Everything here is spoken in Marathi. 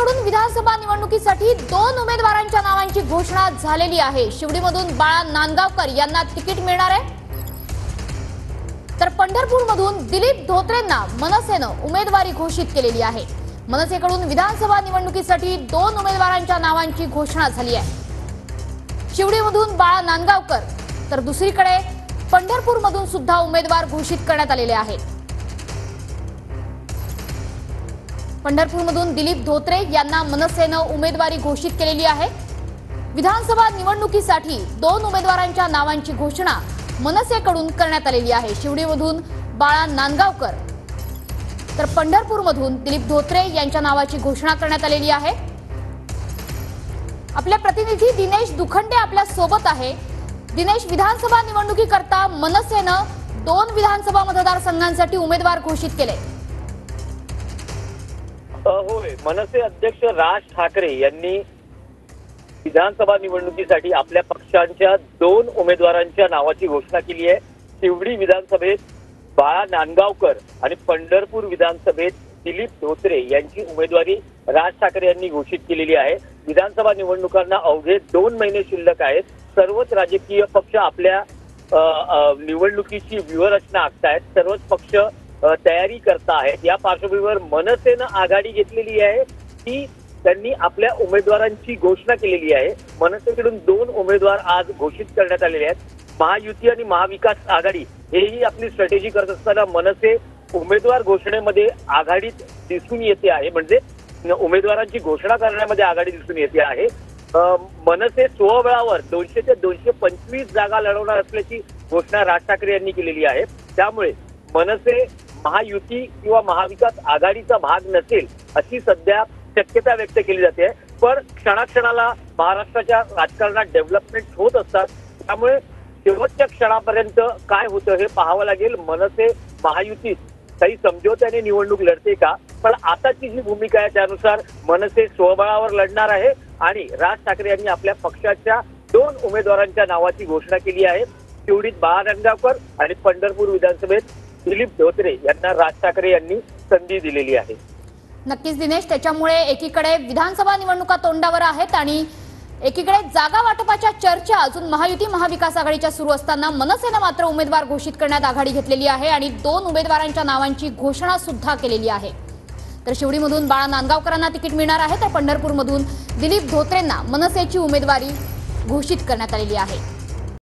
मनसेकडून विधानसभा निवडणुकीसाठी 2 उमेदवारांच्या नावांची घोषणा झालेली आहे। शिवडीमधून बाळा नांदगावकर यांना तिकीट मिळणार आहे, तर पंढरपूरमधून दिलीप धोत्रेंना मनसेनं उमेदवारी घोषित केलेली आहे। मनसेकडून विधानसभा निवडणुकीसाठी 2 उमेदवारांच्या नावांची घोषणा झाली आहे। शिवडीमधून बाळा नांदगावकर, तर दुसरीकडे पंढरपूरमधून सुद्धा उमेदवार घोषित करण्यात आलेले आहेत। पंढरपूरमधून दिलीप धोत्रे यांना मनसेनं उमेदवारी घोषित केलेली आहे। विधानसभा निवडणुकीसाठी 2 उमेदवारांच्या नावांची घोषणा मनसेकडून करण्यात आलेली आहे। शिवडीमधून बाळा नांदगावकर, तर पंढरपूरमधून दिलीप धोत्रे यांच्या नावाची घोषणा करण्यात आलेली आहे। आपले प्रतिनिधी दिनेश दुखंडे आपल्या सोबत आहे। दिनेश, विधानसभा निवडणुकीकरता मनसेनं 2 विधानसभा मतदारसंघांसाठी उमेदवार घोषित केले। होय, मनसे अध्यक्ष राज ठाकरे यांनी विधानसभा निवडणुकीसाठी आपल्या पक्षांच्या 2 उमेदवारांच्या नावाची घोषणा केली आहे। शिवडी विधानसभेत बाळा नांदगावकर आणि पंढरपूर विधानसभेत दिलीप धोत्रे यांची उमेदवारी राज ठाकरे यांनी घोषित केलेली आहे। विधानसभा निवडणुकांना अवघे 2 महिने शिल्लक आहेत। सर्वच राजकीय पक्ष आपल्या निवडणुकीची व्यूहरचना आखतायत, सर्वच पक्ष तयारी करता आहेत। या पार्श्वभूमीवर मनसेनं आघाडी घेतलेली आहे की त्यांनी आपल्या उमेदवारांची घोषणा केलेली आहे। मनसेकडून 2 उमेदवार आज घोषित करण्यात आलेले आहेत। महायुती आणि महाविकास आघाडी हेही आपली स्ट्रॅटेजी करत असताना मनसे उमेदवार घोषणेमध्ये आघाडीत दिसून येते आहे, म्हणजे उमेदवारांची घोषणा करण्यामध्ये आघाडी दिसून येते आहे। मनसे स्वबळावर 200 ते 225 जागा लढवणार असल्याची घोषणा राज ठाकरे यांनी केलेली आहे। त्यामुळे मनसे महायुती किंवा महाविकास आघाडीचा भाग नसेल अशी सध्या शक्यता व्यक्त केली जाते। पण क्षणाक्षणाला महाराष्ट्राच्या राजकारणात डेव्हलपमेंट होत असतात, त्यामुळे शेवटच्या क्षणापर्यंत काय होतं हे पाहावं लागेल। मनसे महायुतीत काही समझोत्याने निवडणूक लढते का, पण आताची जी भूमिका आहे त्यानुसार मनसे स्वबळावर लढणार आहे आणि राज ठाकरे यांनी आपल्या पक्षाच्या 2 उमेदवारांच्या नावाची घोषणा केली आहे। शिवडीत बाळा नांदगावकर आणि पंढरपूर विधानसभेत दिलीप धोत्रे यांना राज ठाकरे यांनी संधी दिलेली आहे। नक्कीच दिनेश, त्याच्यामुळे एकीकडे विधानसभा निवडणुका तोंडावर आहेत आणि एकीकडे जागा वाटपाच्या चर्चा अजून महायुती महाविकास आघाडीच्या सुरू असताना मनसेनं मात्र उमेदवार घोषित करण्यात आघाडी घेतलेली आहे आणि 2 उमेदवारांच्या नावांची घोषणा सुद्धा केलेली आहे। तर शिवडीमधून बाळा नांदगावकरांना तिकीट मिळणार आहे, तर पंढरपूरमधून दिलीप धोत्रेंना मनसेची उमेदवारी घोषित करण्यात आलेली आहे।